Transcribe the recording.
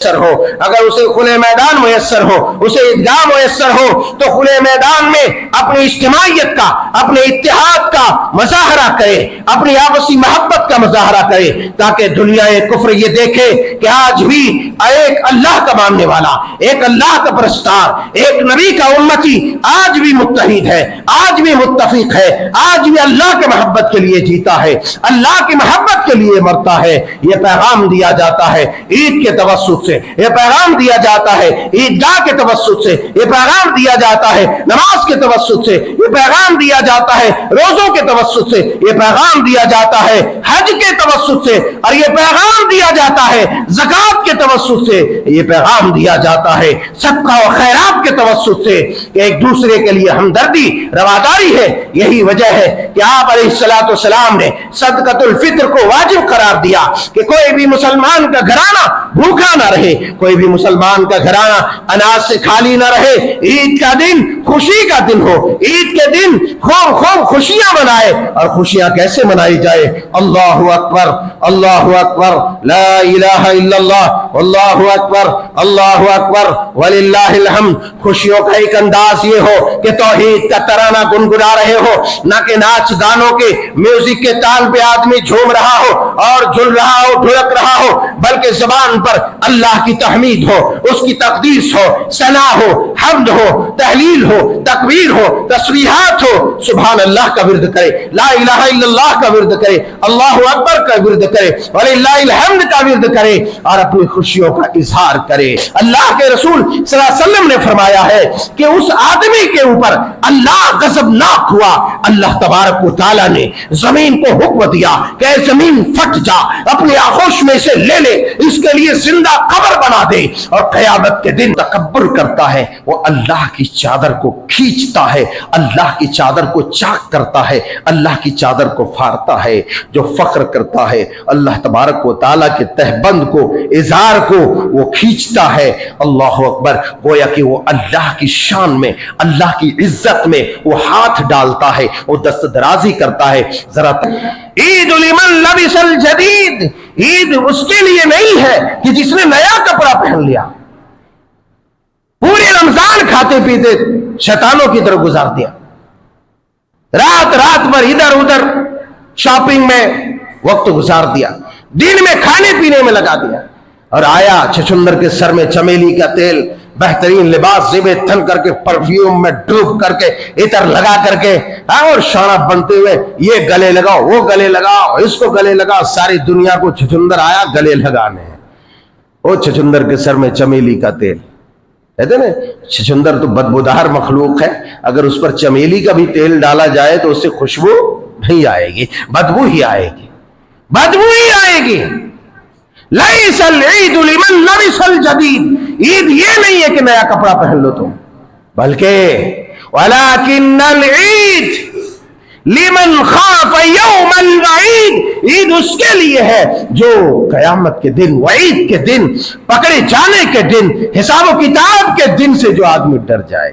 ہو، اگر اسے کھلے میدان میسر ہو، اسے عیدگاہ میسر ہو تو کھلے میدان میں اپنی اجتماعیت کا، اپنے اتحاد کا مظاہرہ کرے، اپنی آپسی محبت کا مظاہرہ کرے، تاکہ دنیا کفر یہ دیکھے کہ آج بھی ایک اللہ کا ماننے والا، ایک اللہ کا پرستار، ایک نبی کا امتی آج بھی متحد ہے، آج بھی متفق ہے، آج بھی اللہ کے محبت کے لیے جیتا ہے، اللہ کی محبت کے لیے مرتا ہے۔ یہ پیغام دیا جاتا ہے عید کے توسط سے، یہ پیغام دیا جاتا ہے عیدگاہ کے توسط سے، یہ پیغام دیا جاتا ہے نماز کے توسط سے، یہ پیغام دیا جاتا ہے روزوں کے توسط سے، یہ پیغام دیا جاتا ہے حج کے توسط سے، اور یہ پیغام دیا جاتا ہے زکوٰۃ کے توسط سے، یہ پیغام دیا جاتا ہے صدقہ و خیرات کے توسط سے، کہ ایک دوسرے کے لیے ہمدردی رواداری ہے۔ یہی وجہ ہے کہ آپ علیہ السلام نے صدقۃ الفطر کو واجب قرار دیا کہ کوئی بھی مسلمان کا گھرانہ بھوکا نہ رہے، کوئی بھی مسلمان کا گھرانہ اناج سے خالی نہ رہے۔ عید کا دن خوشی کا دن ہو، عید کے دن خوب خوب خوشیاں منائے، اور خوشیاں کیسے منائی جائے؟ اللہ اکبر، اللہ اکبر، لا الہ الا اللہ، اللہ اکبر، اللہ اکبر وللہ الحمد۔ خوشیوں کا ایک انداز یہ ہو کہ توحید کا ترانہ گنگنا رہے ہو، نہ کہ ناچ گانوں کے میوزک کے تال پہ آدمی جھوم رہا ہو اور جھل رہا ہو، ڈھڑک رہا ہو، بلکہ زبان پر اللہ کی تحمید ہو، اس کی تقدیس ہو، ثنا ہو، حمد ہو، تحلیل ہو، تکبیر ہو، تسبیحات ہو، سبحان اللہ کا ورد کرے، لا الہ الا اللہ کا ورد کرے، اللہ اکبر کا ورد کرے، وللہ الحمد کا ورد کرے، اور اپنی خوشیوں کا اظہار کرے۔ اللہ کے رسول صلی اللہ علیہ وسلم نے فرمایا ہے کہ اس آدمی کے اوپر اللہ غضبناک ہوا، اللہ تبارک و تعالیٰ نے زمین کو حکم دیا کہ اے زمین پھٹ جا، اپنی آغوش میں سے لے لے، اس کے لیے زندہ قبر بنا دے، اور قیامت کے دن تکبر کرتا ہے وہ اللہ کی چادر کو کھینچتا ہے، اللہ کی چادر کو چاک کرتا ہے، اللہ کی چادر کو پھاڑتا ہے۔ جو فخر کرتا ہے اللہ تبارک و تعالیٰ کے تہبند کو، اظہار کو وہ کھینچتا ہے۔ اللہ اکبر، گویا کہ وہ اللہ کی شان میں، اللہ کی عزت میں وہ ہاتھ ڈالتا ہے، وہ دست درازی کرتا ہے۔ ذرا عید لمن لبس الجدید، عید اس کے لیے نہیں ہے کہ جس نے نیا کپڑا پہن لیا، پورے رمضان کھاتے پیتے شیطانوں کی طرف گزار دیا، رات رات بھر ادھر ادھر شاپنگ میں وقت گزار دیا، دن میں کھانے پینے میں لگا دیا، اور آیا چھچندر کے سر میں چمیلی کا تیل، بہترین لباس زیب تن کر کے، پرفیوم میں ڈوب کر کے، عطر لگا کر کے، اور شانہ بنتے ہوئے یہ گلے لگاؤ، وہ گلے لگاؤ، اس کو گلے لگاؤ، ساری دنیا کو چھچندر آیا گلے لگانے ہیں۔ وہ چھچندر کے سر میں چمیلی کا تیل، کہتے نا چھچندر تو بدبودار مخلوق ہے، اگر اس پر چمیلی کا بھی تیل ڈالا جائے تو اس سے خوشبو نہیں آئے گی، بدبو ہی آئے گی، بدبو ہی آئے گی۔ لیس العید لمن لبس الجدید، عید یہ نہیں ہے کہ نیا کپڑا پہن لو تم، بلکہ ولکن العید لمن خاف یوم الوعید، عید اس کے لیے ہے جو قیامت کے دن، وعید کے دن، پکڑے جانے کے دن، حساب و کتاب کے دن سے جو آدمی ڈر جائے۔